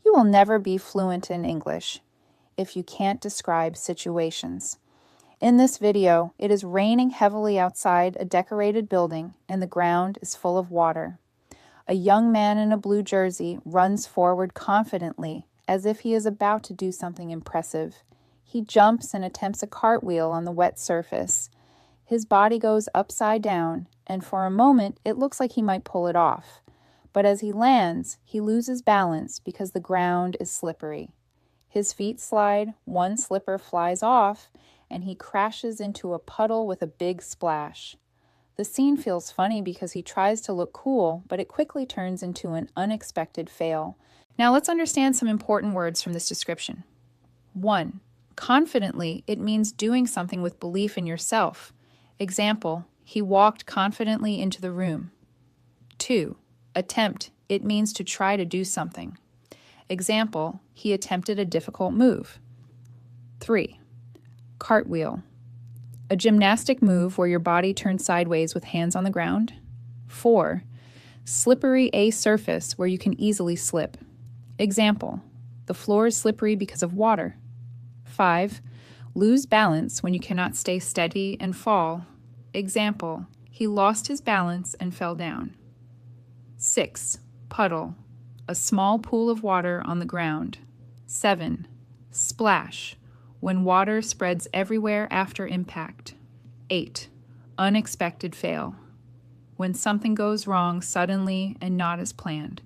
You will never be fluent in English if you can't describe situations. In this video, it is raining heavily outside a decorated building and the ground is full of water. A young man in a blue jersey runs forward confidently as if he is about to do something impressive. He jumps and attempts a cartwheel on the wet surface. His body goes upside down, and for a moment it looks like he might pull it off. But as he lands, he loses balance because the ground is slippery. His feet slide, one slipper flies off, and he crashes into a puddle with a big splash. The scene feels funny because he tries to look cool, but it quickly turns into an unexpected fail. Now let's understand some important words from this description. 1. Confidently, it means doing something with belief in yourself. Example, he walked confidently into the room. 2. Attempt, it means to try to do something. Example, he attempted a difficult move. 3. Cartwheel, a gymnastic move where your body turns sideways with hands on the ground. 4. Slippery a surface where you can easily slip. Example, the floor is slippery because of water. 5. Lose balance when you cannot stay steady and fall. Example, he lost his balance and fell down. 6. Puddle, a small pool of water on the ground. 7. Splash, when water spreads everywhere after impact. 8. Unexpected fail, when something goes wrong suddenly and not as planned.